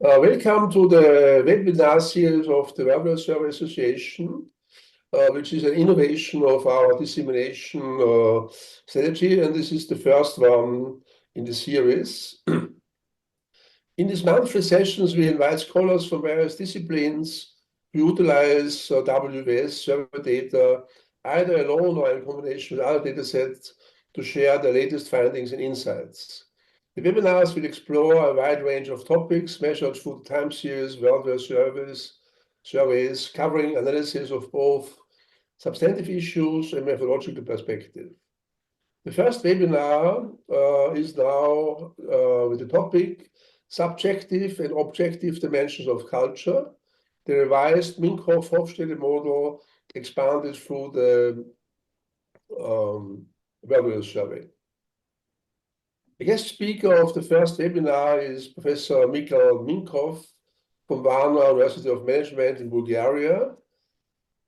Welcome to the webinar series of the WVS Survey Association, which is an innovation of our dissemination strategy, and this is the first one in the series. In these monthly sessions, we invite scholars from various disciplines to utilize WVS survey data, either alone or in combination with other data sets, to share the latest findings and insights. The webinars will explore a wide range of topics measured through the time series WVS surveys, covering analysis of both substantive issues and methodological perspective. The first webinar is now with the topic Subjective and Objective Dimensions of Culture, the revised Minkov-Hofstede model expanded through the WVS survey. The guest speaker of the first webinar is Professor Mikhail Minkov from Varna University of Management in Bulgaria.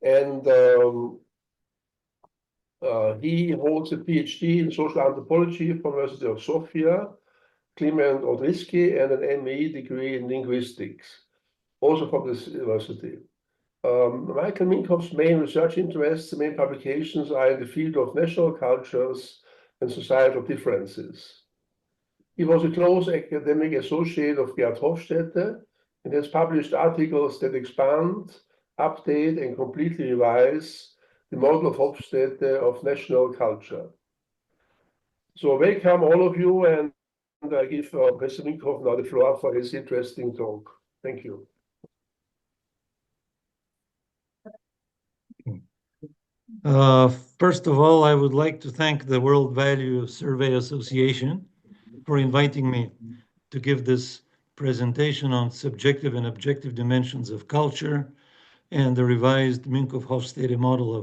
And he holds a PhD in social anthropology from the University of Sofia, Kliment Odrisky, and an ME degree in linguistics, also from this university. Michael Minkov's main research interests, the main publications are in the field of national cultures and societal differences. He was a close academic associate of Minkov-Hofstede and has published articles that expand, update, and completely revise the model of Hofstede of national culture. So welcome all of you, and I give Professor Minkov now the floor for his interesting talk. Thank you. First of all, I would like to thank the World Value Survey Association for inviting me to give this presentation on subjective and objective dimensions of culture and the revised Minkov-Hofstede model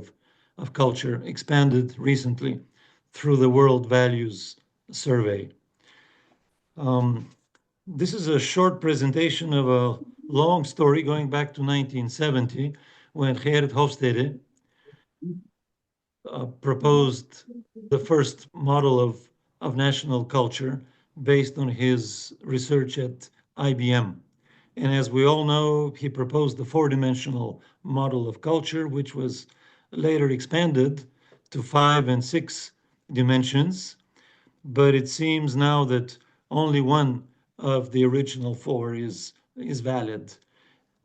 of culture expanded recently through the World Values Survey. This is a short presentation of a long story going back to 1970 when Gerrit Hofstede proposed the first model of national culture based on his research at IBM. And as we all know, he proposed the four-dimensional model of culture, which was later expanded to 5 and 6 dimensions. But it seems now that only one of the original 4 is valid.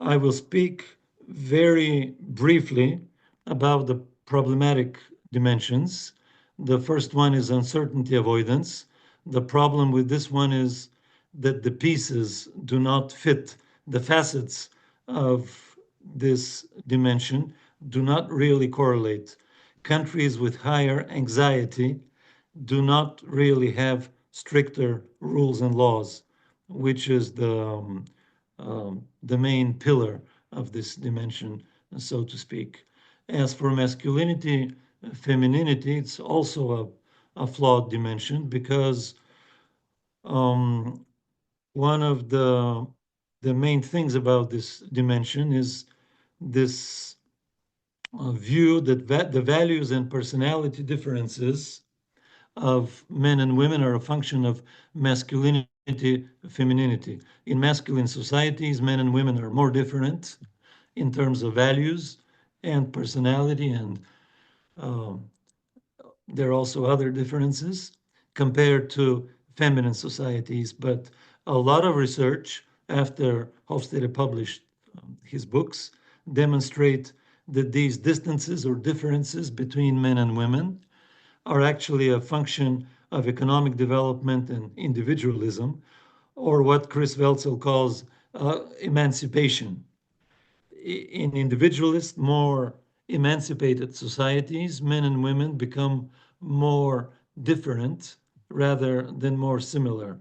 I will speak very briefly about the problematic dimensions. The first one is uncertainty avoidance. The problem with this one is that the pieces do not fit. The facets of this dimension do not really correlate. Countries with higher anxiety do not really have stricter rules and laws, which is the main pillar of this dimension, so to speak. As for masculinity, femininity, it's also a flawed dimension because one of the main things about this dimension is this view that the values and personality differences of men and women are a function of masculinity, femininity. In masculine societies, men and women are more different in terms of values and personality, and there are also other differences compared to feminine societies. But a lot of research after Hofstede published his books demonstrate that these distances or differences between men and women are actually a function of economic development and individualism, or what Chris Welzel calls emancipation. In individualist, more emancipated societies, men and women become more different rather than more similar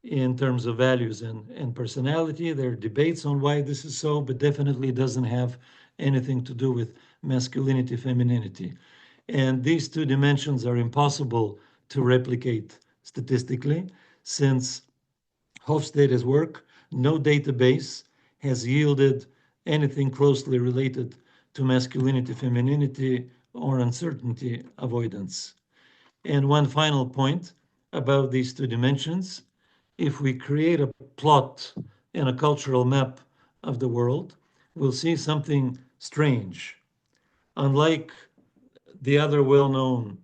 in terms of values and personality. There are debates on why this is so, but definitely doesn't have anything to do with masculinity, femininity. And these two dimensions are impossible to replicate statistically, since Hofstede's work, no database has yielded anything closely related to masculinity, femininity, or uncertainty avoidance. And one final point about these two dimensions: if we create a plot and a cultural map of the world, we'll see something strange. Unlike the other well-known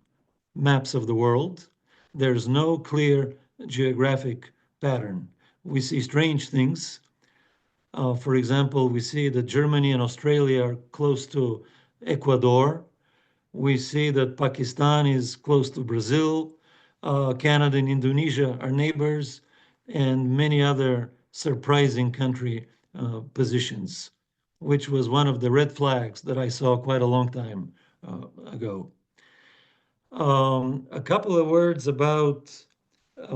maps of the world, there's no clear geographic pattern. We see strange things. For example, we see that Germany and Australia are close to Ecuador. We see that Pakistan is close to Brazil. Canada and Indonesia are neighbors, and many other surprising country positions, which was one of the red flags that I saw quite a long time ago. A couple of words about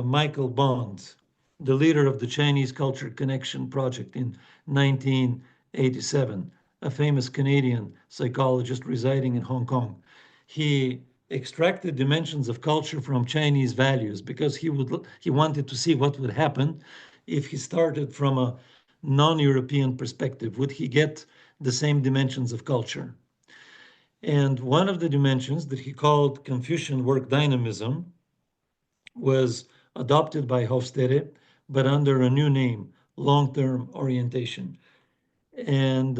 Michael Bond, the leader of the Chinese Culture Connection Project in 1987, a famous Canadian psychologist residing in Hong Kong. He extracted dimensions of culture from Chinese values because he wanted to see what would happen if he started from a non-European perspective. Would he get the same dimensions of culture? And one of the dimensions that he called Confucian work dynamism was adopted by Hofstede, but under a new name, long-term orientation. And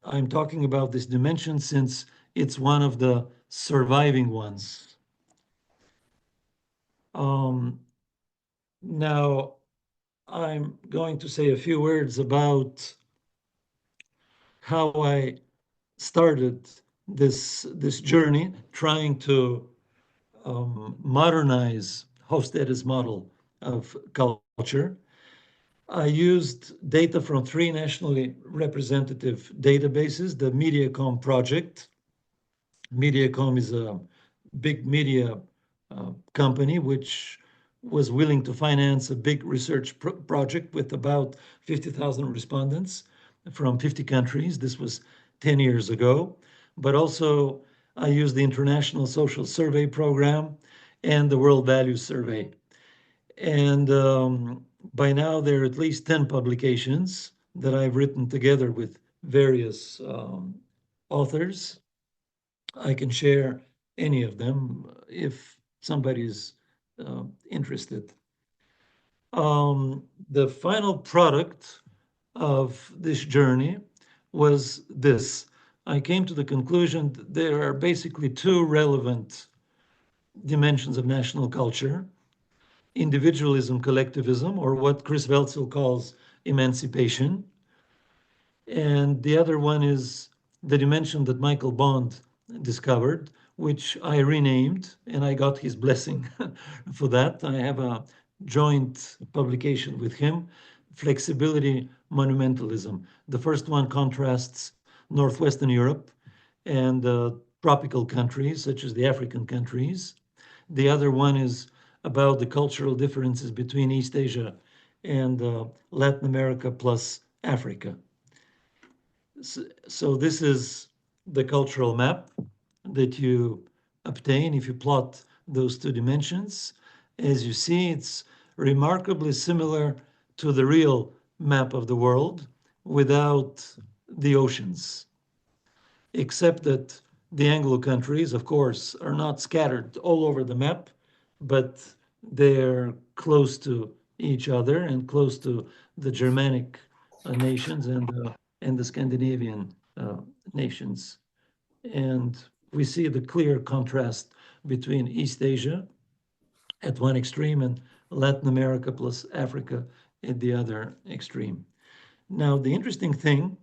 I'm talking about this dimension since it's one of the surviving ones. Now, I'm going to say a few words about how I started this journey, trying to modernize Hofstede's model of culture. I used data from 3 nationally representative databases, the Mediacom project. Mediacom is a big media company which was willing to finance a big research project with about 50,000 respondents from 50 countries. This was 10 years ago. But also, I used the International Social Survey Program and the World Values Survey. And by now, there are at least 10 publications that I've written together with various authors. I can share any of them if somebody's interested. The final product of this journey was this. I came to the conclusion that there are basically 2 relevant dimensions of national culture: individualism-collectivism, or what Chris Welzel calls emancipation. And the other one is the dimension that Michael Bond discovered, which I renamed, and I got his blessing for that. I have a joint publication with him, Flexibility-Monumentalism. The first one contrasts Northwestern Europe and tropical countries, such as the African countries. The other one is about the cultural differences between East Asia and Latin America plus Africa. So this is the cultural map that you obtain if you plot those 2 dimensions. As you see, it's remarkably similar to the real map of the world without the oceans, except that the Anglo countries, of course, are not scattered all over the map, but they're close to each other and close to the Germanic nations and the Scandinavian nations. And we see the clear contrast between East Asia at one extreme and Latin America plus Africa at the other extreme. Now, the interesting thing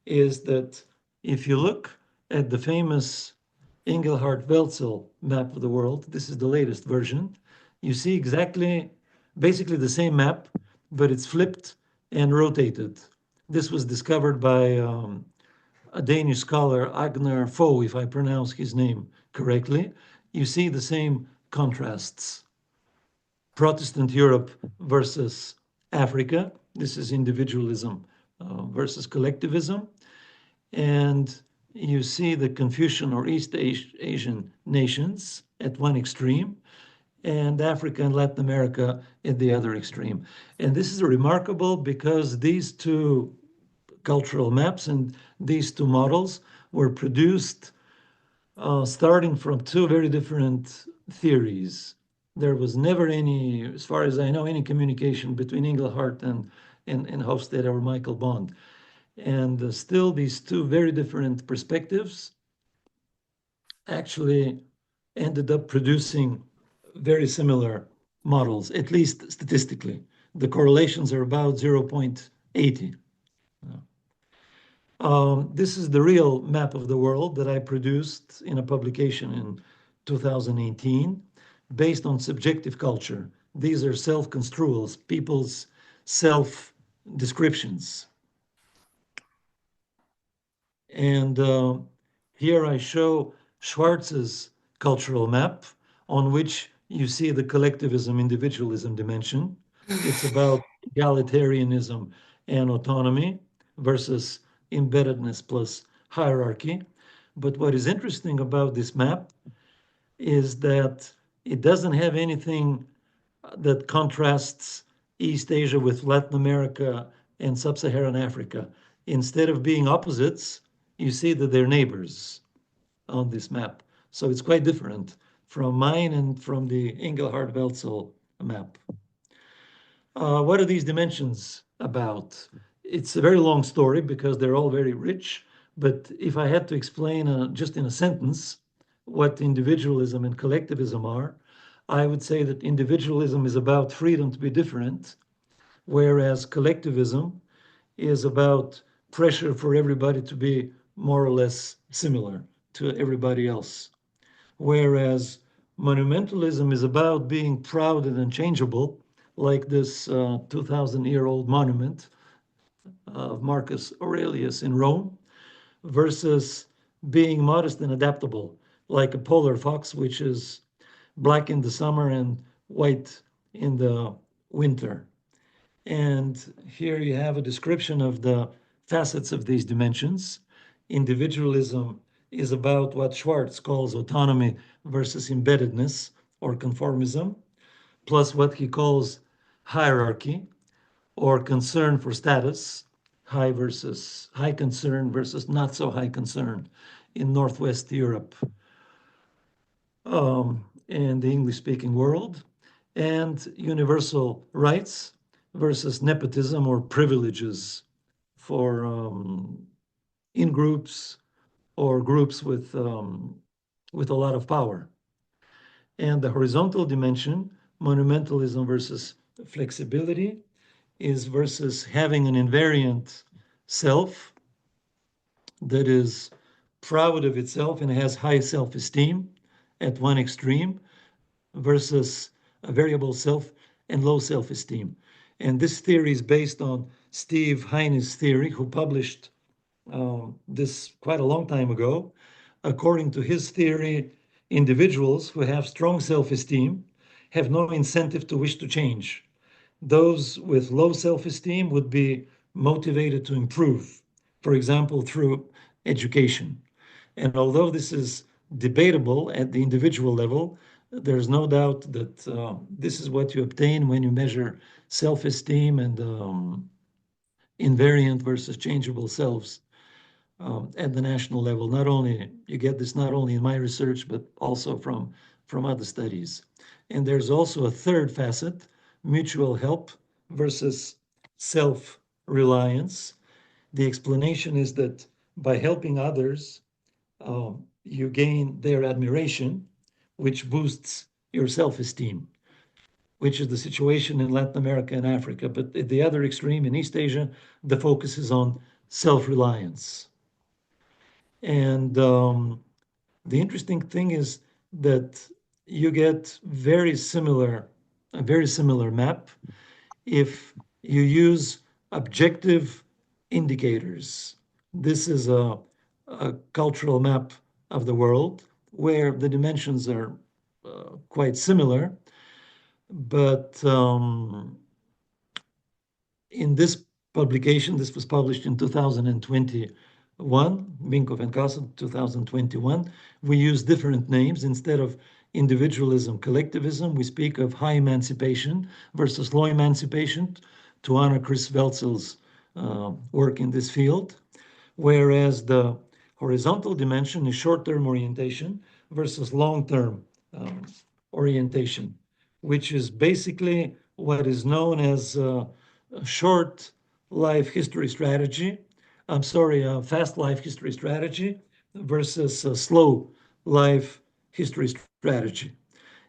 is that if you look at the famous Inglehart-Welzel map of the world, this is the latest version, you see basically the same map, but it's flipped and rotated. This was discovered by a Danish scholar, Agner Fogh, if I pronounce his name correctly. You see the same contrasts. Protestant Europe versus Africa. This is individualism versus collectivism. And you see the Confucian or East Asian nations at one extreme, and Africa and Latin America at the other extreme. And this is remarkable because these 2 cultural maps and these 2 models were produced starting from 2 very different theories. There was never any, as far as I know, any communication between Inglehart and and Hofstede or Michael Bond. And still these two very different perspectives actually ended up producing very similar models, at least statistically. The correlations are about 0.80. This is the real map of the world that I produced in a publication in 2018 based on subjective culture. These are self-construals, people's self-descriptions. And here I show Schwarz's cultural map on which you see the collectivism, individualism dimension. It's about egalitarianism and autonomy versus embeddedness plus hierarchy. But what is interesting about this map is that it doesn't have anything that contrasts East Asia with Latin America and Sub-Saharan Africa. Instead of being opposites, you see that they're neighbors on this map. So it's quite different from mine and from the Inglehart-Welzel map. What are these dimensions about? It's a very long story because they're all very rich, but if I had to explain just in a sentence what individualism and collectivism are, I would say that individualism is about freedom to be different, whereas collectivism is about pressure for everybody to be more or less similar to everybody else. Whereas monumentalism is about being proud and unchangeable, like this 2,000-year-old monument of Marcus Aurelius in Rome, versus being modest and adaptable, like a polar fox, which is black in the summer and white in the winter. And here you have a description of the facets of these dimensions. Individualism is about what Schwarz calls autonomy versus embeddedness or conformism, plus what he calls hierarchy or concern for status, high concern versus not so high concern in Northwest Europe and the English-speaking world, and universal rights versus nepotism or privileges for in groups or groups with a lot of power. And the horizontal dimension, monumentalism versus flexibility, is versus having an invariant self that is proud of itself and has high self-esteem at one extreme versus a variable self and low self-esteem. And this theory is based on Steve Heine's theory, who published this quite a long time ago. According to his theory, individuals who have strong self-esteem have no incentive to wish to change. Those with low self-esteem would be motivated to improve, for example, through education. And although this is debatable at the individual level, there's no doubt that this is what you obtain when you measure self-esteem and invariant versus changeable selves at the national level. Not only you get this not only in my research, but also from other studies. And there's also a third facet, mutual help versus self-reliance. The explanation is that by helping others, you gain their admiration, which boosts your self-esteem, which is the situation in Latin America and Africa. But at the other extreme, in East Asia, the focus is on self-reliance. And the interesting thing is that you get a very similar map if you use objective indicators. This is a cultural map of the world where the dimensions are quite similar, but in this publication, this was published in 2021, Minkov and Castle, 2021, we use different names. Instead of individualism, collectivism, we speak of high emancipation versus low emancipation, to honor Chris Welzel's work in this field, whereas the horizontal dimension is short-term orientation versus long-term orientation, which is basically what is known as short life history strategy. I'm sorry, fast life history strategy versus a slow life history strategy.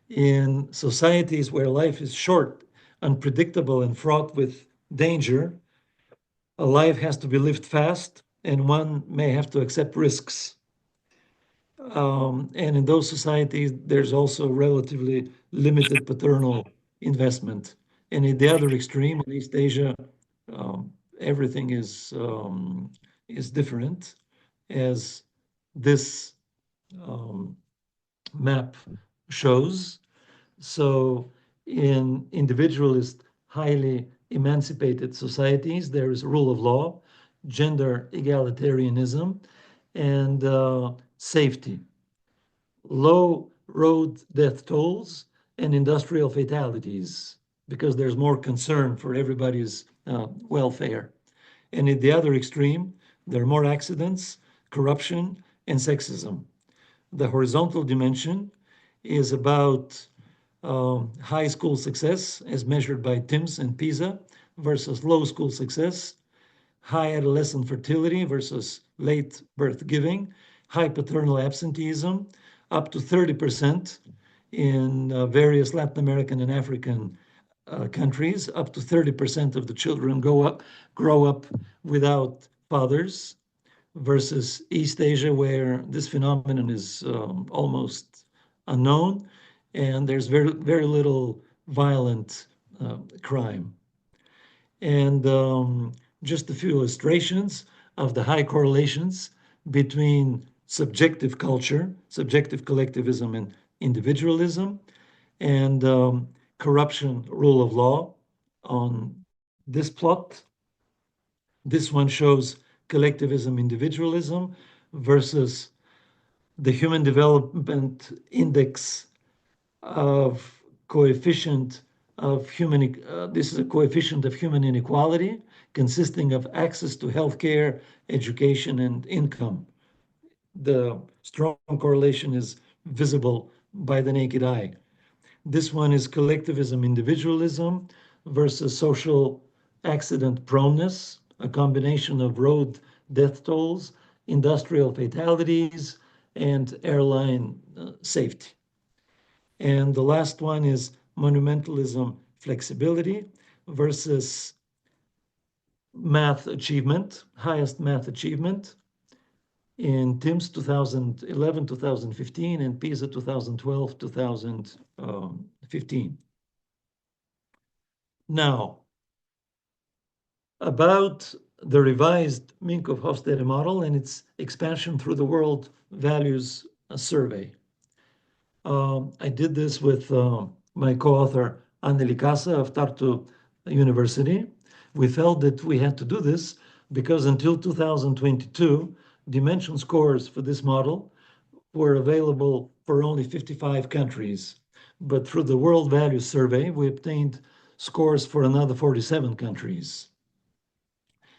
In societies where life is short, unpredictable, and fraught with danger, a life has to be lived fast, and one may have to accept risks. And in those societies, there's also relatively limited paternal investment. And in the other extreme, in East Asia, everything is different, as this map shows. So in individualist, highly emancipated societies, there is rule of law, gender egalitarianism, and safety. Low road death tolls and industrial fatalities, because there's more concern for everybody's welfare. And at the other extreme, there are more accidents, corruption, and sexism. The horizontal dimension is about high school success as measured by TIMSS and PISA versus low school success, high adolescent fertility versus late birth giving, high paternal absenteeism, up to 30% in various Latin American and African countries. Up to 30% of the children grow up without fathers, versus East Asia, where this phenomenon is almost unknown, and there's very little violent crime. And just a few illustrations of the high correlations between subjective culture, subjective collectivism, and individualism, and corruption, rule of law on this plot. This one shows collectivism, individualism versus the Human Development Index of coefficient of human, this is a coefficient of human inequality consisting of access to healthcare, education, and income. The strong correlation is visible by the naked eye. This one is collectivism, individualism versus social accident proneness, a combination of road death tolls, industrial fatalities, and airline safety. And the last one is monumentalism, flexibility versus math achievement, highest math achievement in TIMSS 2011, 2015, and PISA 2012, 2015. Now, about the revised Minkov-Hofstede model and its expansion through the World Values Survey. I did this with my co-author Anneli Kassa of Tartu University. We felt that we had to do this because until 2022, dimension scores for this model were available for only 55 countries. But through the World Values Survey, we obtained scores for another 47 countries.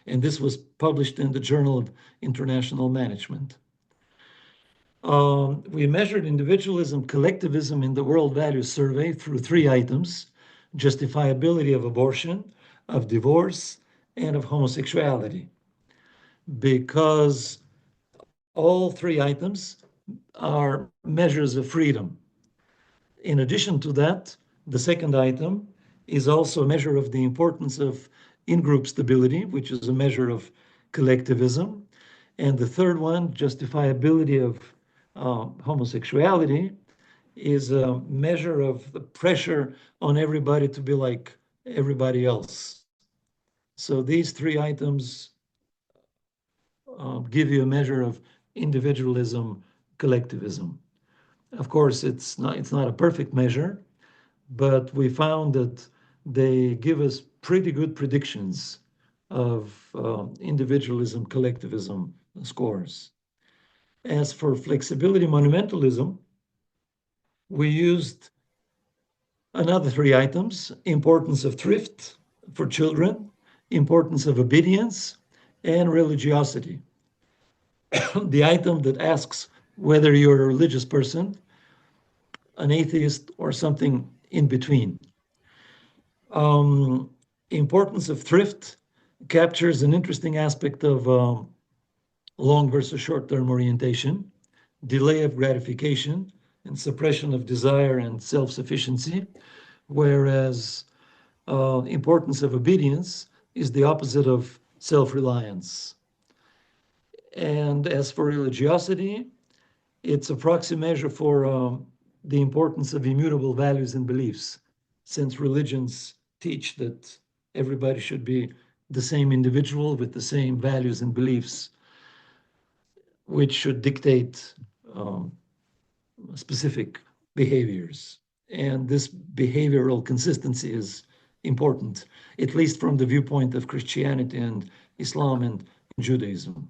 And this was published in the Journal of International Management. We measured individualism, collectivism in the World Values Survey through 3 items: justifiability of abortion, of divorce, and of homosexuality. Because all 3 items are measures of freedom. In addition to that, the second item is also a measure of the importance of in-group stability, which is a measure of collectivism. And the third one, justifiability of homosexuality, is a measure of the pressure on everybody to be like everybody else. So these 3 items give you a measure of individualism, collectivism. Of course, it's not a perfect measure, but we found that they give us pretty good predictions of individualism, collectivism scores. As for flexibility-monumentalism, we used another 3 items: importance of thrift for children, importance of obedience, and religiosity. The item that asks whether you're a religious person, an atheist, or something in between. Importance of thrift captures an interesting aspect of long versus short-term orientation, delay of gratification, and suppression of desire and self-sufficiency, whereas importance of obedience is the opposite of self-reliance. And as for religiosity, it's a proxy measure for the importance of immutable values and beliefs, since religions teach that everybody should be the same individual with the same values and beliefs, which should dictate um, specific behaviors. And this behavioral consistency is important, at least from the viewpoint of Christianity and Islam and Judaism.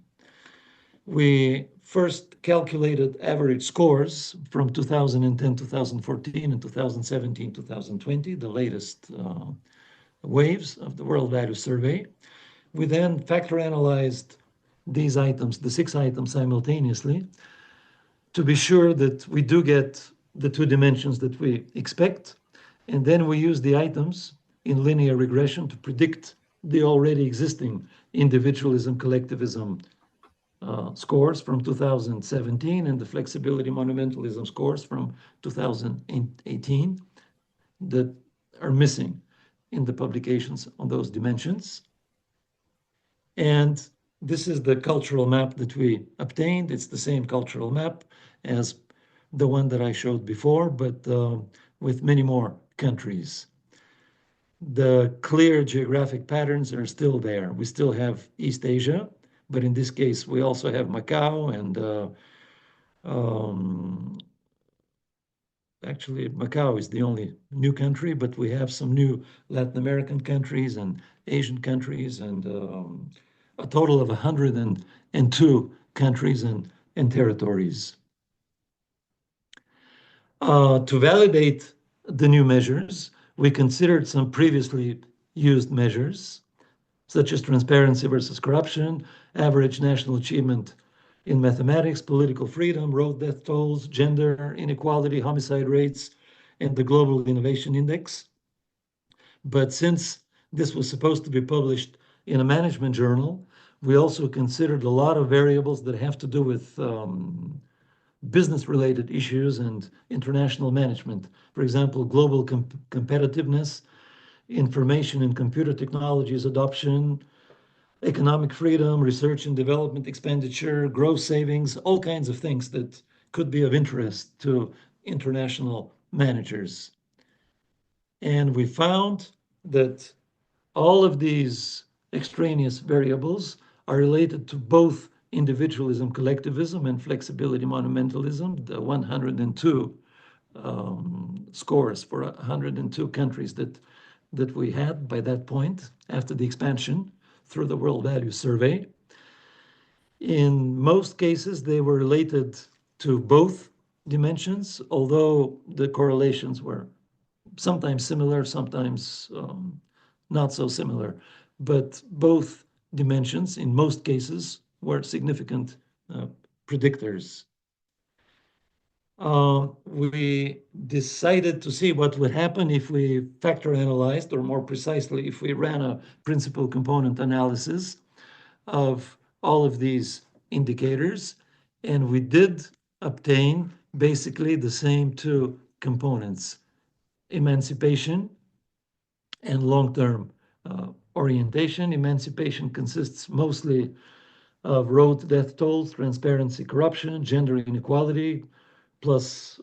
We first calculated average scores from 2010, 2014, and 2017, 2020, the latest waves of the World Value Survey. We then factor analyzed these items, the 6 items simultaneously, to be sure that we do get the 2 dimensions that we expect. And then we use the items in linear regression to predict the already existing individualism-collectivism scores from 2017 and the flexibility-monumentalism scores from 2018 that are missing in the publications on those dimensions. And this is the cultural map that we obtained. It's the same cultural map as the one that I showed before, but with many more countries. The clear geographic patterns are still there. We still have East Asia, but in this case, we also have Macau and actually Macau is the only new country, but we have some new Latin American countries and Asian countries and a total of 102 countries and territories. To validate the new measures, we considered some previously used measures, such as transparency versus corruption, average national achievement in mathematics, political freedom, road death tolls, gender inequality, homicide rates, and the Global Innovation Index. But since this was supposed to be published in a management journal, we also considered a lot of variables that have to do with business-related issues and international management. For example, global competitiveness, information and computer technologies adoption, economic freedom, research and development expenditure, gross savings, all kinds of things that could be of interest to international managers. And we found that all of these extraneous variables are related to both individualism, collectivism, and flexibility-monumentalism, the 102 scores for 102 countries that we had by that point after the expansion through the World Value Survey. In most cases, they were related to both dimensions, although the correlations were sometimes similar, sometimes not so similar. But both dimensions, in most cases, were significant predictors. We decided to see what would happen if we factor analyzed, or more precisely, if we ran a principal component analysis of all of these indicators. And we did obtain basically the same 2 components, emancipation and long-term orientation. Emancipation consists mostly of road death tolls, transparency, corruption, gender inequality, plus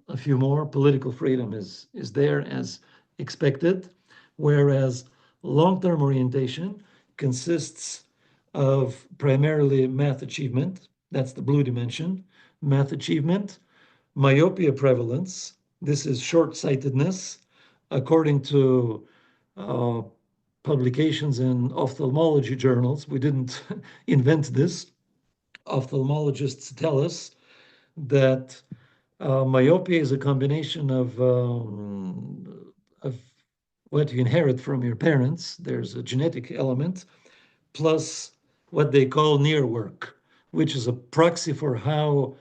a few more. Political freedom is there as expected, whereas long-term orientation consists of primarily math achievement, that's the blue dimension, math achievement, myopia prevalence, this is short-sightedness, according to publications in ophthalmology journals. We didn't invent this. Ophthalmologists tell us that myopia is a combination of what you inherit from your parents. There's a genetic element, plus what they call near work, which is a proxy for how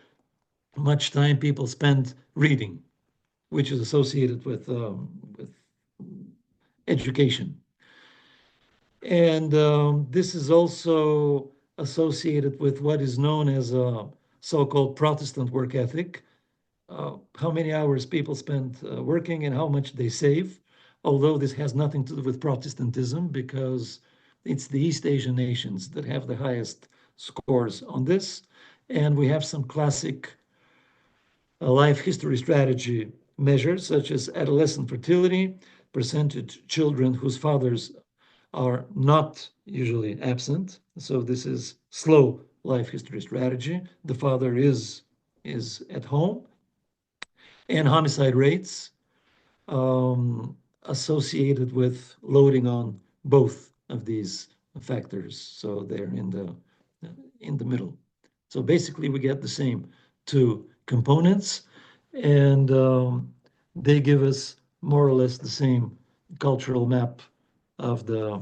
much time people spend reading, which is associated with education. And this is also associated with what is known as a so-called Protestant work ethic, how many hours people spend working and how much they save, although this has nothing to do with Protestantism because it's the East Asian nations that have the highest scores on this. And we have some classic life history strategy measures such as adolescent fertility, percentage children whose fathers are not usually absent. So this is slow life history strategy. The father is at home, and homicide rates associated with loading on both of these factors. So they're in the middle. So basically, we get the same two components, and they give us more or less the same cultural map of the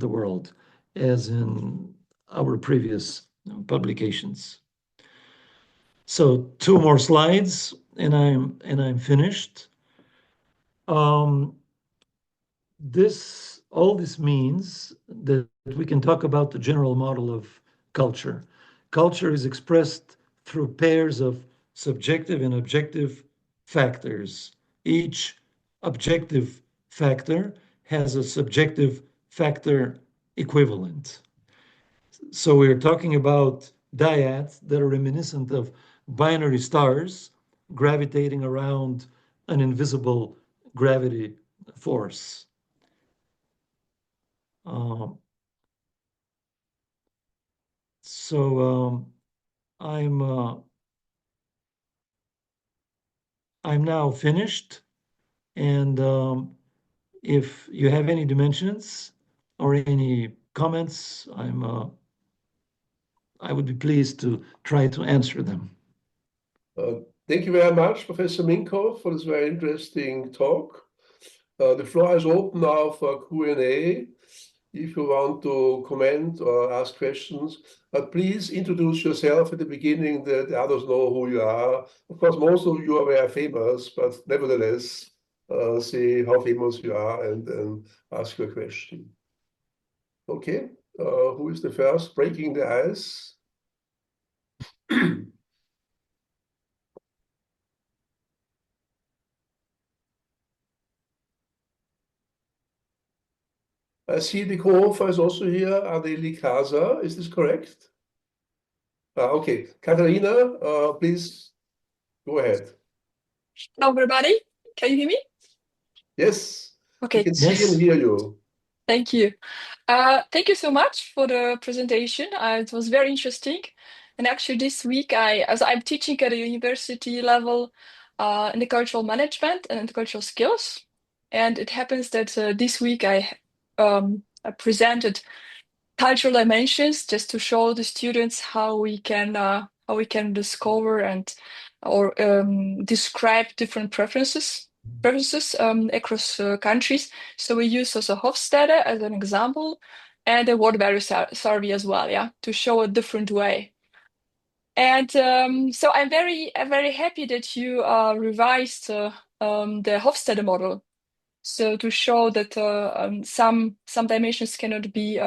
world as in our previous publications. So two more slides, and I'm finished. All this means that we can talk about the general model of culture. Culture is expressed through pairs of subjective and objective factors. Each objective factor has a subjective factor equivalent. So we're talking about dyads that are reminiscent of binary stars gravitating around an invisible gravity force. So I'm now finished, and if you have any dimensions or any comments, I would be pleased to try to answer them. Thank you very much, Professor Minkov, for this very interesting talk. The floor is open now for Q&A. If you want to comment or ask questions, but please introduce yourself at the beginning that the others know who you are. Of course, most of you are very famous, but nevertheless, say how famous you are and ask your question. Okay, who is the first breaking the ice? I see the co-author is also here, Adeli Casa. Is this correct? Okay, Katharina, please go ahead. Hello, everybody. Can you hear me? Yes, we Okay. can see and hear you. Thank you. Thank you so much for the presentation. It was very interesting. And actually, this week, as I'm teaching at a university level in the cultural management and in cultural skills, and it happens that this week I presented cultural dimensions just to show the students how we can discover and or describe different preferences across countries. So we use also Hofstede as an example, and the word value survey as well, yeah, to show a different way. And so I'm very happy that you revised the Hofstede model, so to show that some dimensions cannot be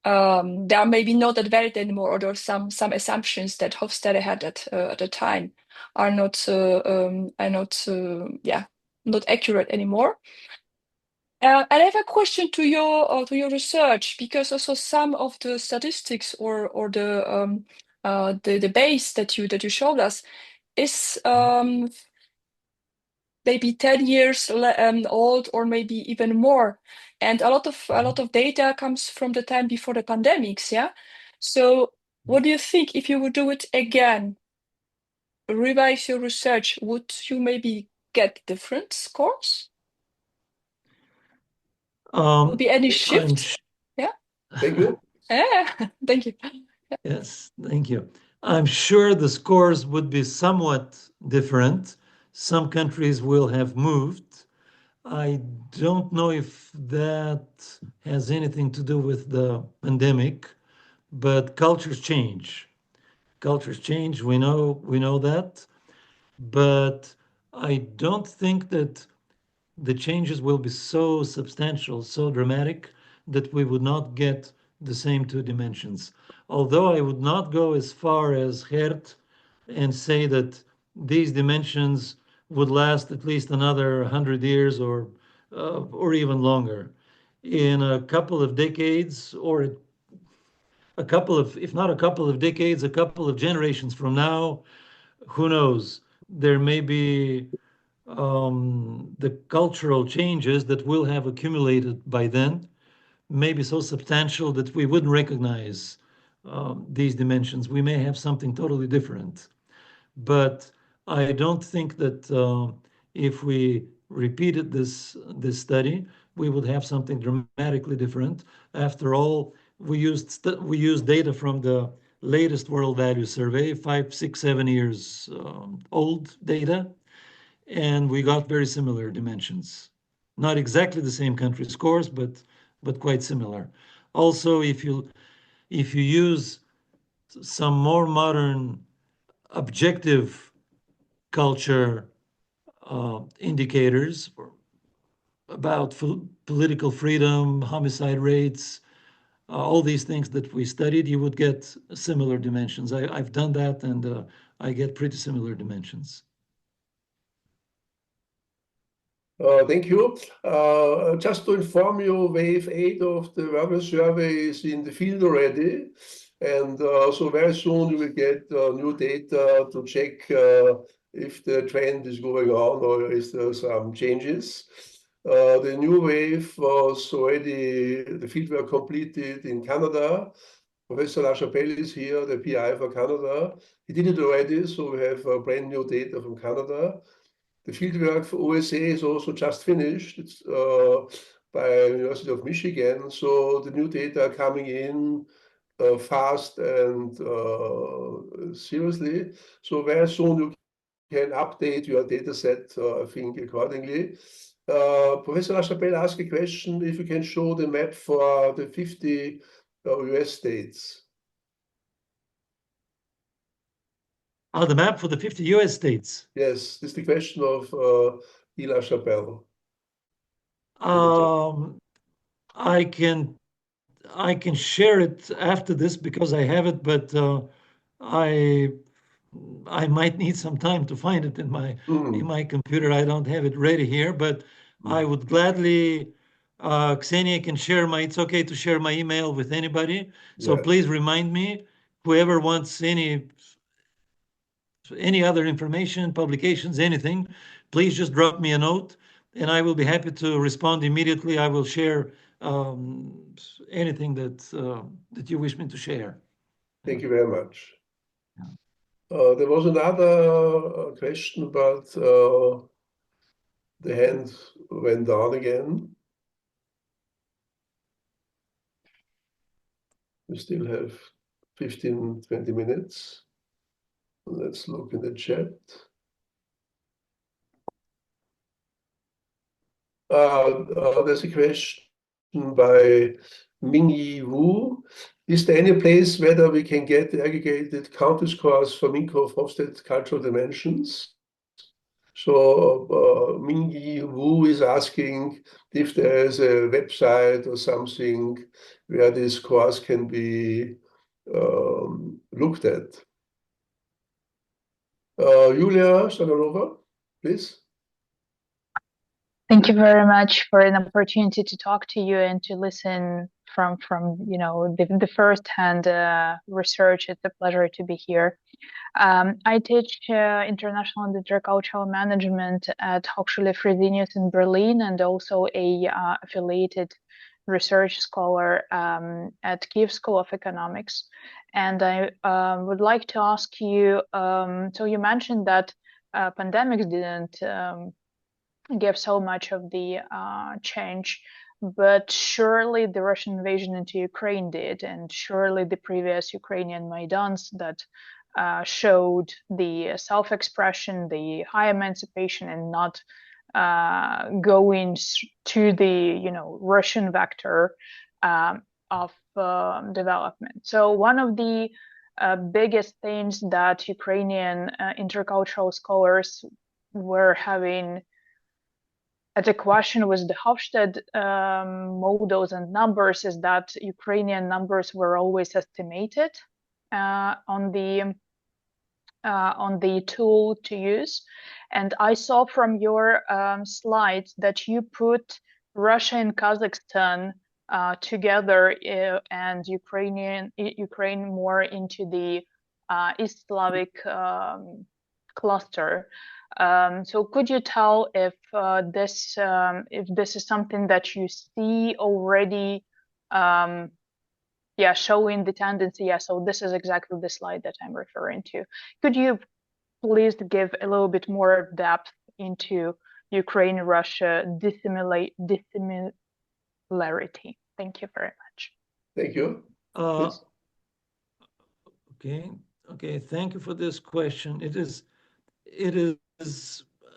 they are maybe not that valid anymore, or there are some assumptions that Hofstede had at the time are not not accurate anymore. And I have a question to your research, because also some of the statistics or the base that you showed us is maybe 10 years old or maybe even more, and a lot of data comes from the time before the pandemics. Yeah, so what do you think, if you would do it again, revise your research, would you maybe get different scores? Will be any shift? Yeah. Thank you. Yeah. Thank you. Yes, thank you. I'm sure the scores would be somewhat different. Some countries will have moved. I don't know if that has anything to do with the pandemic, but cultures change. Cultures change, we know that. But I don't think that the changes will be so substantial, so dramatic, that we would not get the same two dimensions. Although I would not go as far as Hert and say that these dimensions would last at least another 100 years or even longer. In a couple of decades, or a couple of, if not a couple of decades, a couple of generations from now, who knows? There may be the cultural changes that will have accumulated by then, may be so substantial that we wouldn't recognize these dimensions. We may have something totally different. But I don't think that if we repeated this study, we would have something dramatically different. After all, we used data from the latest World Value Survey, 5, 6, 7 years old data, and we got very similar dimensions. Not exactly the same country scores, but quite similar. Also, if you use some more modern objective culture indicators about political freedom, homicide rates, all these things that we studied, you would get similar dimensions. I've done that, and I get pretty similar dimensions. Thank you. Just to inform you, wave 8 of the WVS survey is in the field already. And so very soon you will get new data to check if the trend is going on or is there some changes. The new wave was already, the fieldwork completed in Canada. Professor Lachapelle is here, the PI for Canada. He did it already, so we have brand new data from Canada. The fieldwork for USA is also just finished. It's by University of Michigan. So the new data are coming in fast and seriously. So very soon you can update your data set, I think, accordingly. Professor Lachapelle asked a question if you can show the map for the 50 US states. Oh, the map for the 50 US states. Yes, this is the question of Lachapelle. I can share it after this because I have it, but I might need some time to find it in my computer. I don't have it ready here, but I would gladly. Ksenia can share it's okay to share my email with anybody. So please remind me, whoever wants any other information, publications, anything, please just drop me a note and I will be happy to respond immediately. I will share anything that you wish me to share. Thank you very much. There was another question, but the hand went down again. We still have 15, 20 minutes. Let's look in the chat. There's a question by Mingyi Wu. Is there any place whether we can get the aggregated counter scores for Minkov-Hofstede cultural dimensions? So Mingyi Wu is asking if there is a website or something where these scores can be looked at. Julia Stanilova, please. Thank you very much for an opportunity to talk to you and to listen from the first-hand research. It's a pleasure to be here. I teach international and intercultural management at Hochschule Fresenius in Berlin, and also a affiliated research scholar at Kiev School of Economics. And I would like to ask you, so you mentioned that pandemics didn't give so much of the change, but surely the Russian invasion into Ukraine did, and surely the previous Ukrainian Maidans that showed the self-expression, the high emancipation, and not going to the Russian vector of development. So one of the biggest things that Ukrainian intercultural scholars were having the question with the Hofstede models and numbers is that Ukrainian numbers were always estimated on the tool to use. And I saw from your slides that you put Russia and Kazakhstan together and Ukraine more into the East Slavic cluster. So could you tell if this is something that you see already? Showing the tendency. So this is exactly the slide that I'm referring to. Could you please give a little bit more depth into Ukraine-Russia dissimilarity? Thank you very much. Thank you. Okay. Thank you for this question. It is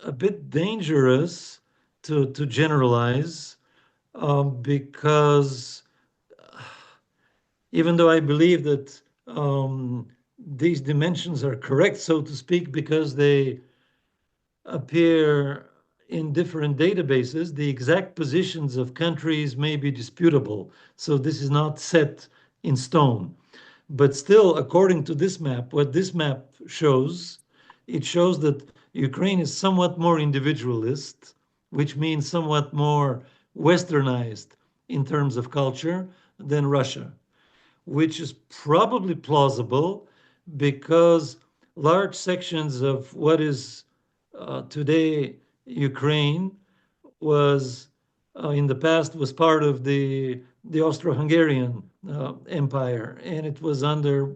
a bit dangerous to generalize because even though I believe that these dimensions are correct, so to speak, because they appear in different databases, the exact positions of countries may be disputable. So this is not set in stone. But still, according to this map, what this map shows, it shows that Ukraine is somewhat more individualist, which means somewhat more westernized in terms of culture than Russia, which is probably plausible because large sections of what is today Ukraine was in the past was part of the Austro-Hungarian Empire, and it was under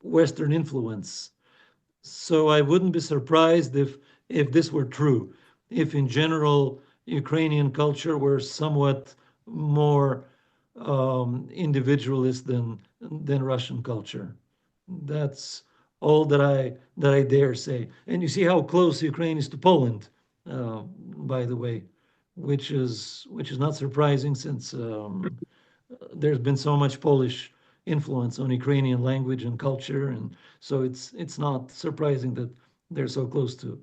Western influence. So I wouldn't be surprised if this were true, if in general Ukrainian culture were somewhat more individualist than Russian culture. That's all that I dare say. And you see how close Ukraine is to Poland, by the way, which is not surprising since there's been so much Polish influence on Ukrainian language and culture, and so it's not surprising that they're so close to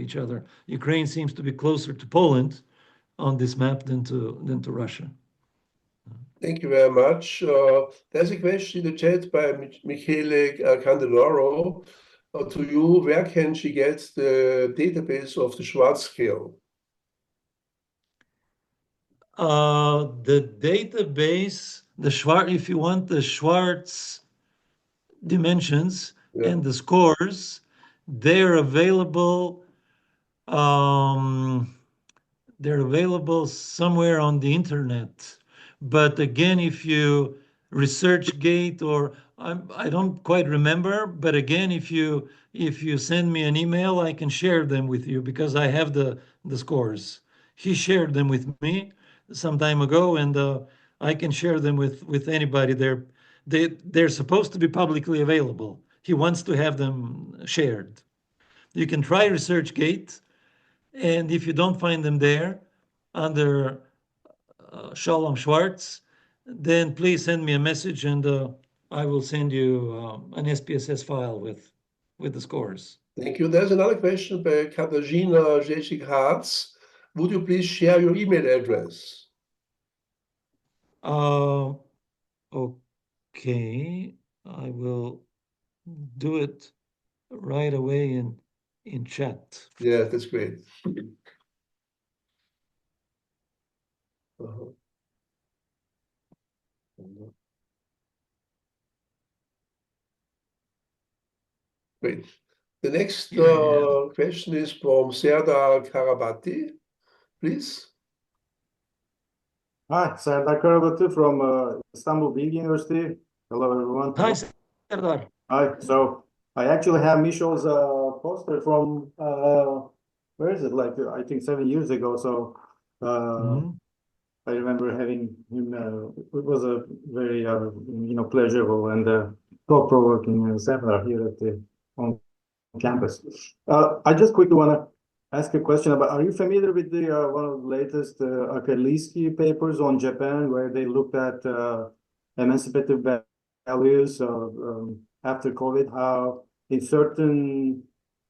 each other. Ukraine seems to be closer to Poland on this map than to Russia. Thank you very much. There's a question in the chat by Michele Candeloro to you. Where can she get the database of the Schwarz scale? The database, if you want the Schwarz dimensions and the scores, they're available. They're available somewhere on the internet. But again, if you ResearchGate or I don't quite remember, but again, if you send me an email, I can share them with you because I have the scores. He shared them with me some time ago, and I can share them with anybody. They're supposed to be publicly available. He wants to have them shared. You can try ResearchGate, and if you don't find them there under Shalom Schwarz, then please send me a message, and I will send you an SPSS file with the scores. Thank you. There's another question by Katarzyna Jezek-Hartz. Would you please share your email address? Okay, I will do it right away in chat. Yeah, that's great. Great. The next question is from Serdar Karabati, please. Hi, Serdar Karabati from Istanbul Bilgi University. Hello, everyone. Hi, Serdar. Hi. So I actually have Misho's poster from where is it? Like I think 7 years ago. So I remember having him. It was a very pleasurable and thought-provoking seminar here at on campus. I just quickly want to ask a question about, are you familiar with the one of the latest Akeliski papers on Japan, where they looked at emancipative values after COVID, how in certain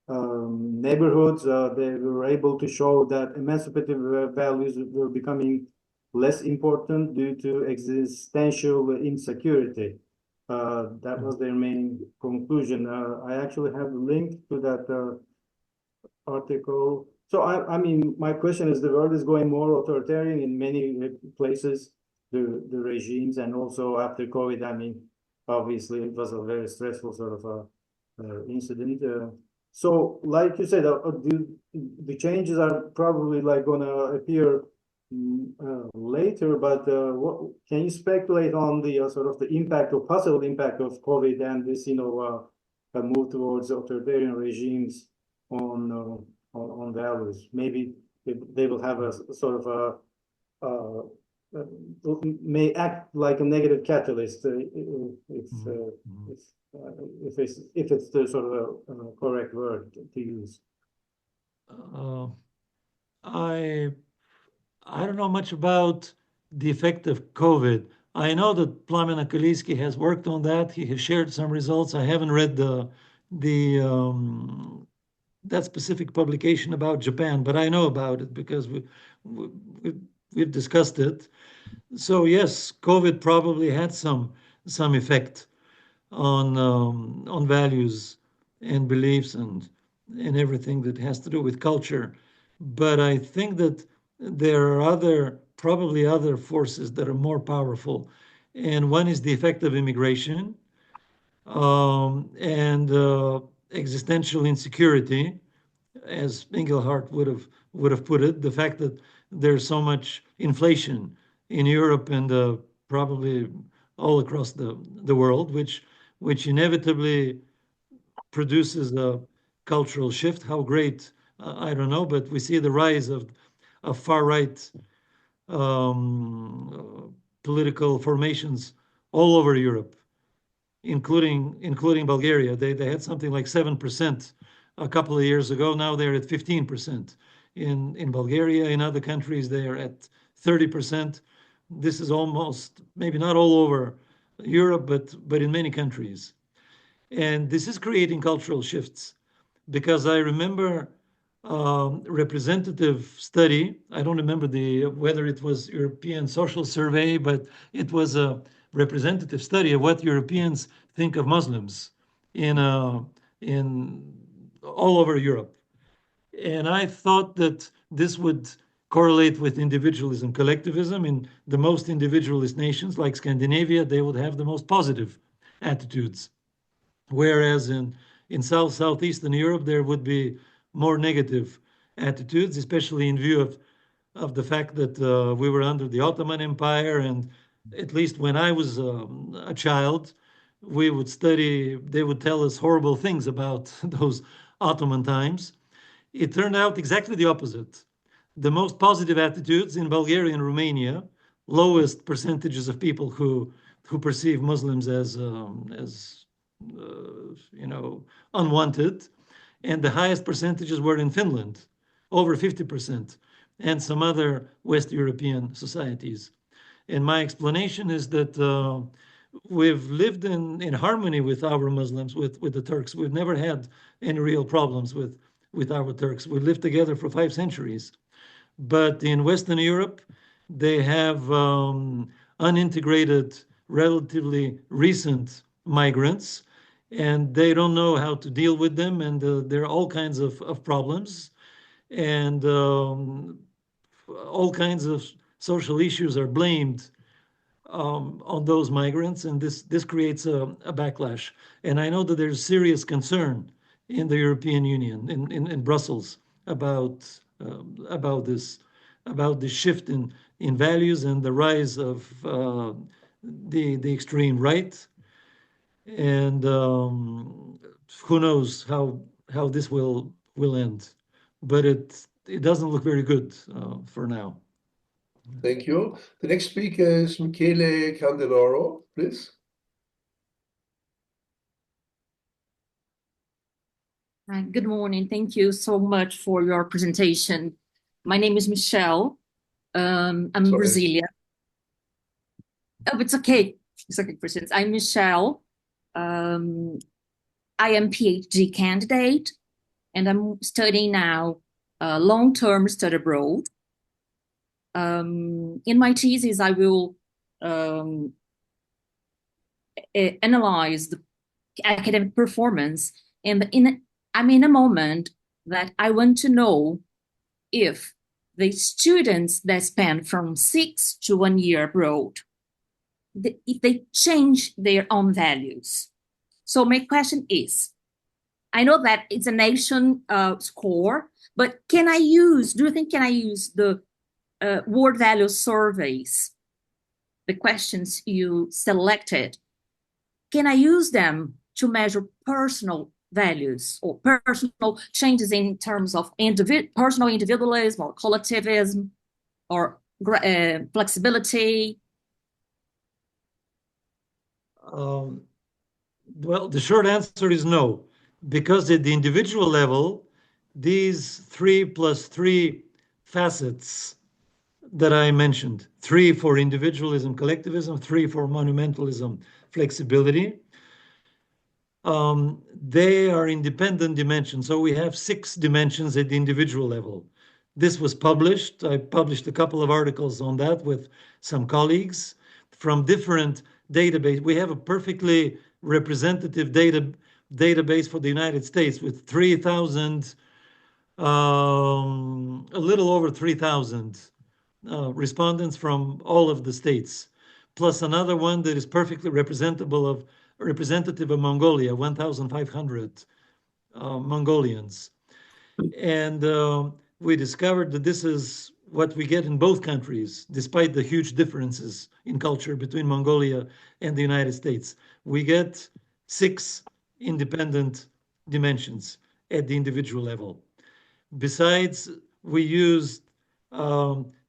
neighborhoods. They were able to show that emancipative values were becoming less important due to existential insecurity. That was their main conclusion. I actually have a link to that article. So I mean, my question is, the world is going more authoritarian in many places, the regimes, and also after COVID. I mean, obviously it was a very stressful sort of incident. So, like you said, the changes are probably like gonna appear later. But what can you speculate on the sort of the impact or possible impact of COVID and this, a move towards authoritarian regimes on values? Maybe they will have a sort of may act like a negative catalyst if it's the sort of correct word to use. I don't know much about the effect of COVID. I know that Plamen Akaliski has worked on that. He has shared some results. I haven't read that specific publication about Japan, but I know about it because we've discussed it. So yes, COVID probably had some effect on values and beliefs and everything that has to do with culture. But I think that there are probably other forces that are more powerful. And one is the effect of immigration and existential insecurity, as Inglehart would have put it, the fact that there's so much inflation in Europe and probably all across the world, which inevitably produces a cultural shift. How great, I don't know, but we see the rise of far-right political formations all over Europe, including Bulgaria. They had something like 7% a couple of years ago. Now they're at 15%. In Bulgaria, in other countries, they are at 30%. This is almost, maybe not all over Europe, but in many countries. And this is creating cultural shifts, because I remember representative study. I don't remember whether it was European Social Survey, but it was a representative study of what Europeans think of Muslims in all over Europe. And I thought that this would correlate with individualism, collectivism. In the most individualist nations like Scandinavia, they would have the most positive attitudes. Whereas in Southeastern Europe, there would be more negative attitudes, especially in view of the fact that we were under the Ottoman Empire. And at least when I was a child, we would study, they would tell us horrible things about those Ottoman times. It turned out exactly the opposite. The most positive attitudes in Bulgaria and Romania, lowest percentages of people who perceive Muslims as unwanted, and the highest percentages were in Finland, over 50%, and some other West European societies. And my explanation is that we've lived in harmony with our Muslims, with the Turks. We've never had any real problems with our Turks. We lived together for 5 centuries. But in Western Europe, they have unintegrated, relatively recent migrants, and they don't know how to deal with them, and there are all kinds of problems, and all kinds of social issues are blamed on those migrants, and this creates a backlash. And I know that there's serious concern in the European Union, in Brussels, about this shift in values and the rise of the extreme right. And who knows how this will end, but it doesn't look very good for now. Thank you. The next speaker is Michele Candeloro, please. Good morning. Thank you so much for your presentation. My name is Michelle. I'm Brazilian. Oh, it's okay. It's okay, Christians. I'm Michelle. I am PhD candidate, and I'm studying now long-term study abroad. In my thesis, I will analyze the academic performance, and I'm in a moment that I want to know if the students that spend from 6 to 1 year abroad, if they change their own values. So my question is, I know that it's a nation score, but do you think can I use the world value surveys, the questions you selected, can I use them to measure personal values or personal changes in terms of personal individualism or collectivism or flexibility? Well, the short answer is no, because at the individual level, these 3 plus 3 facets that I mentioned, 3 for individualism, collectivism, 3 for monumentalism, flexibility, they are independent dimensions. So we have 6 dimensions at the individual level. This was published. I published a couple of articles on that with some colleagues from different databases. We have a perfectly representative database for the United States with 3,000, a little over 3,000 respondents from all of the states, plus another one that is perfectly representative of Mongolia, 1,500 Mongolians. And we discovered that this is what we get in both countries, despite the huge differences in culture between Mongolia and the United States. We get 6 independent dimensions at the individual level. Besides, we used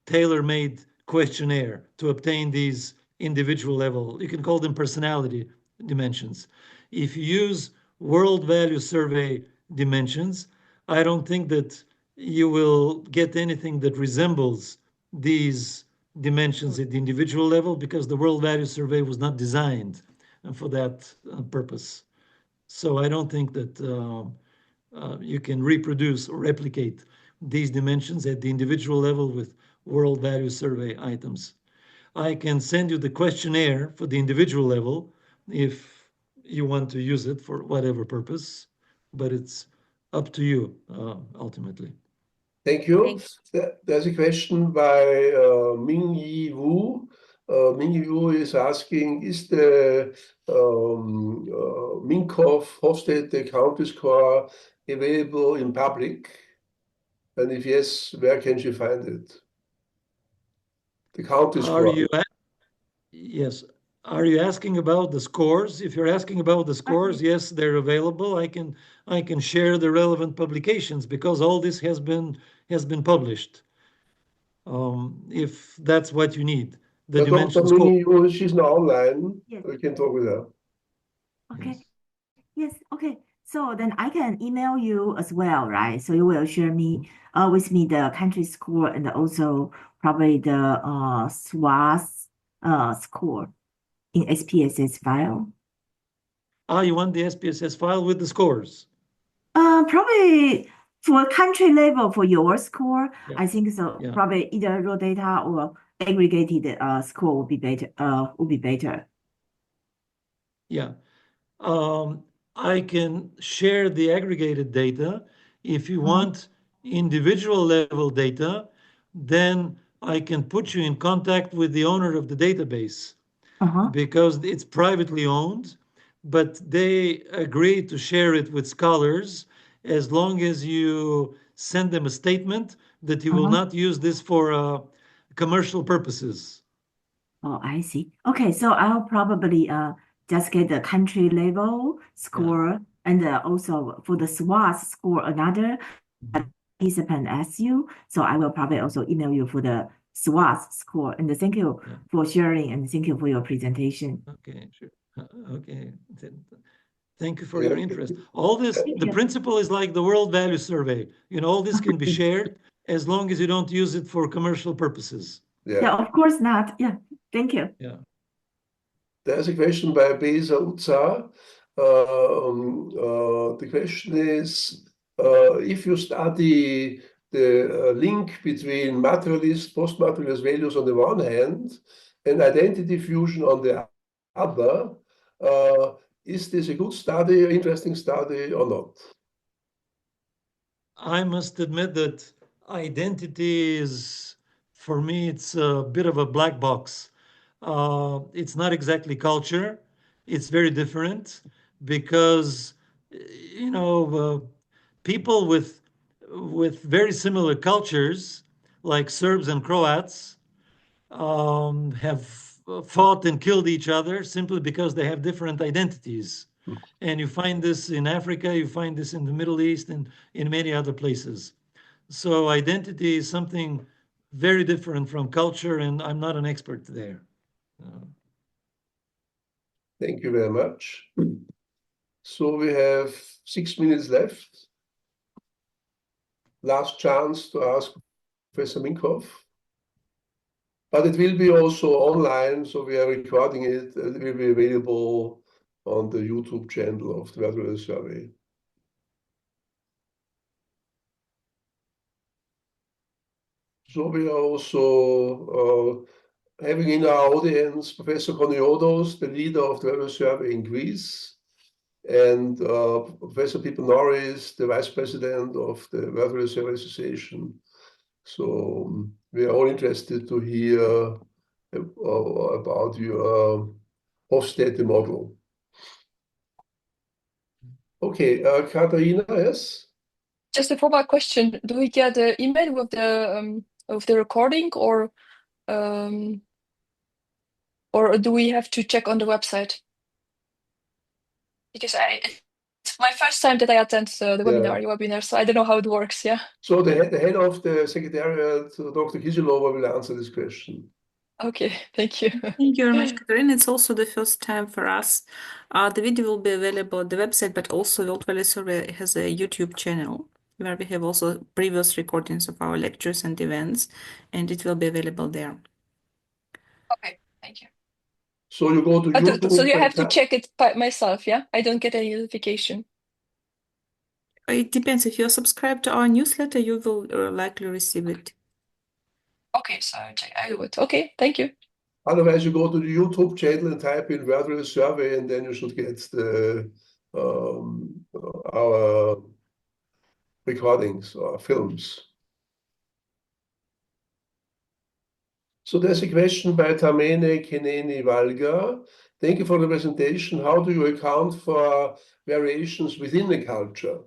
tailor-made questionnaire to obtain these individual level, you can call them personality dimensions. If you use world value survey dimensions, I don't think that you will get anything that resembles these dimensions at the individual level, because the world value survey was not designed for that purpose. So I don't think that you can reproduce or replicate these dimensions at the individual level with world value survey items. I can send you the questionnaire for the individual level if you want to use it for whatever purpose, but it's up to you ultimately. Thank you. There's a question by Ming-Yi Wu. Ming-Yi Wu is asking, is the Minkov-Hofstede counter score available in public? And if yes, where can she find it? The counter score. Yes. Are you asking about the scores? If you're asking about the scores, yes, they're available. I can share the relevant publications, because all this has been published. If that's what you need, the dimension score. She's now online. Yes. We can talk with her. Okay. Yes. Okay. So then I can email you as well, right? So you will share with me the country score and also probably the SWAS score in SPSS file. You want the SPSS file with the scores? Probably for country level for your score, yeah. I think so. Yeah. Probably either raw data or aggregated score would be better. Yeah. I can share the aggregated data. If you want individual level data, then I can put you in contact with the owner of the database, because it's privately owned, but they agree to share it with scholars as long as you send them a statement that you will not use this for commercial purposes. Oh, I see. Okay, so I'll probably just get the country level score, and also for the SWAS score, another participant asks you. So I will probably also email you for the SWAS score. And thank you for sharing, and thank you for your presentation. Okay, sure. Okay. Thank you for your interest. All this, the principle is like the world value survey. All this can be shared as long as you don't use it for commercial purposes. Yeah, of course not. Yeah, thank you. Yeah. There's a question by Beza Utsa. The question is, if you study the link between materialist, post-materialist values on the one hand and identity fusion on the other, is this a good study, interesting study or not? I must admit that identity is, for me, it's a bit of a black box. It's not exactly culture. It's very different because, people with very similar cultures, like Serbs and Croats, have fought and killed each other simply because they have different identities. And you find this in Africa, you find this in the Middle East, and in many other places. So identity is something very different from culture, and I'm not an expert there. Thank you very much. So we have 6 minutes left. Last chance to ask Professor Minkov. But it will be also online, so we are recording it. It will be available on the YouTube channel of the WVS survey. So we are also having in our audience Professor Koniodos, the leader of the WVS survey in Greece, and Professor Pippa Norris, the vice president of the WVS Survey Association. So we are all interested to hear about your Hofstede model. Okay, Katharina, yes? Just a follow-up question. Do we get the email with the recording, or do we have to check on the website? Because it's my first time that I attend the webinar, so I don't know how it works. Yeah. So the head of the secretariat, Dr. Kisilova, will answer this question. Okay, thank you. Thank you very much, Catherine. It's also the first time for us. The video will be available on the website, but also WVS Survey has a YouTube channel where we have also previous recordings of our lectures and events, and it will be available there. Okay, thank you. So you go to YouTube. So you have to check it by myself, yeah? I don't get any notification. It depends. If you're subscribed to our newsletter, you will likely receive it. Okay, so I would. Okay, thank you. Otherwise, you go to the YouTube channel and type in WVS survey, and then you should get the our recordings or films. So there's a question by Tamene Keneni Valga. Thank you for the presentation. How do you account for variations within the culture?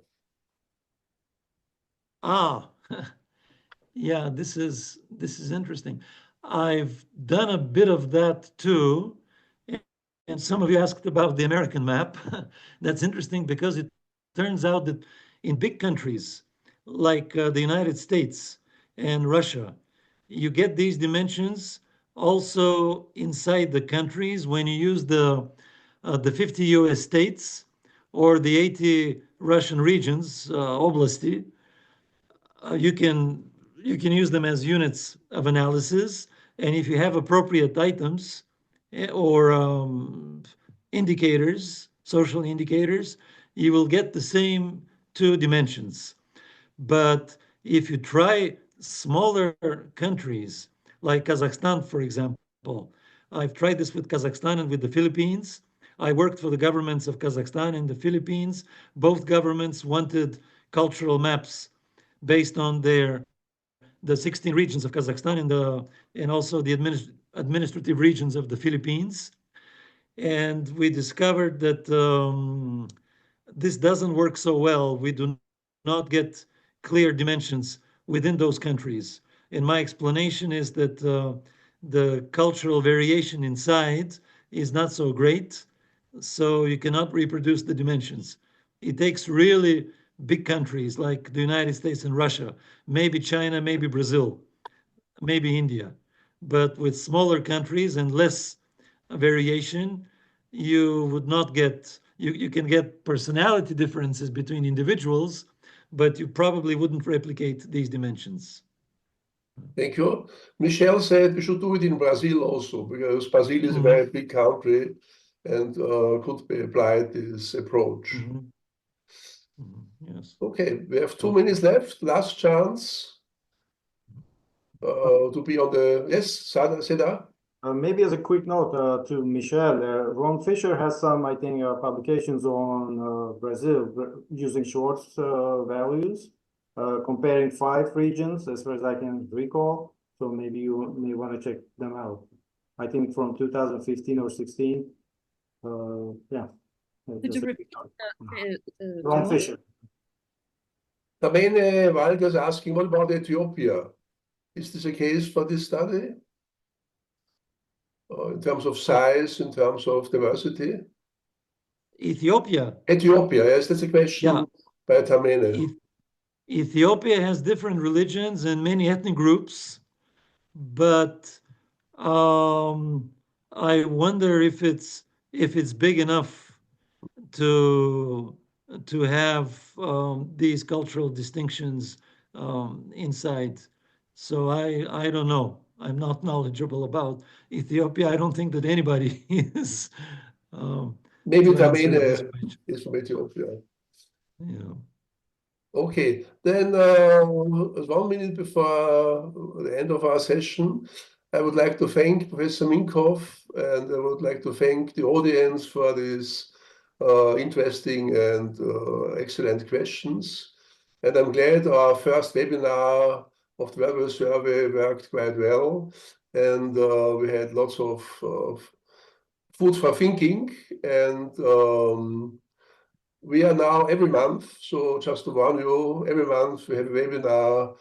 Yeah, this is interesting. I've done a bit of that too. And some of you asked about the American map. That's interesting because it turns out that in big countries like the United States and Russia, you get these dimensions also inside the countries when you use the 50 US states or the 80 Russian regions, oblasti. You can use them as units of analysis, and if you have appropriate items or indicators, social indicators, you will get the same 2 dimensions. But if you try smaller countries like Kazakhstan, for example, I've tried this with Kazakhstan and with the Philippines. I worked for the governments of Kazakhstan and the Philippines. Both governments wanted cultural maps based on the 16 regions of Kazakhstan and also the administrative regions of the Philippines. And we discovered that this doesn't work so well. We do not get clear dimensions within those countries. And my explanation is that the cultural variation inside is not so great, so you cannot reproduce the dimensions. It takes really big countries like the United States and Russia, maybe China, maybe Brazil, maybe India. But with smaller countries and less variation, you would not get, you can get personality differences between individuals, but you probably wouldn't replicate these dimensions. Thank you. Michelle said we should do it in Brazil also, because Brazil is a very big country and could be applied this approach. Yes. Okay, we have 2 minutes left. Last chance to be on the... Yes, Seda? Maybe as a quick note to Michel, Ron Fisher has some, I think, publications on Brazil using Schwartz values, comparing 5 regions as far as I can recall. So maybe you may want to check them out. I think from 2015 or 16. Yeah. Could you repeat? Ron Fisher. Tamene Valga is asking, what about Ethiopia? Is this a case for this study? In terms of size, in terms of diversity? Ethiopia, Yes, that's a question Yeah. by Tamene. Ethiopia has different religions and many ethnic groups, but I wonder if it's big enough to have these cultural distinctions inside. So I don't know. I'm not knowledgeable about Ethiopia. I don't think that anybody is. Maybe to answer this Tamene question. is from Ethiopia. Yeah. Okay, then 1 minute before the end of our session, I would like to thank Professor Minkov, and I would like to thank the audience for these interesting and excellent questions. And I'm glad our first webinar of the Verbal Survey worked quite well, and we had lots of food for thinking. And we are now every month, so just to warn you, every month we have a webinar,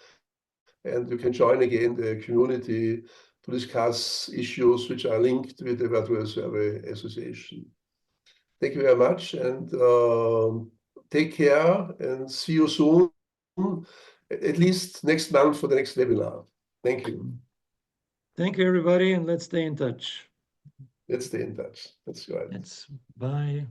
and you can join again the community to discuss issues which are linked with the Virtual Survey Association. Thank you very much, and take care, and see you soon, at least next month for the next webinar. Thank you. Thank you, everybody, and let's stay in touch. Let's stay in touch. That's right. Bye.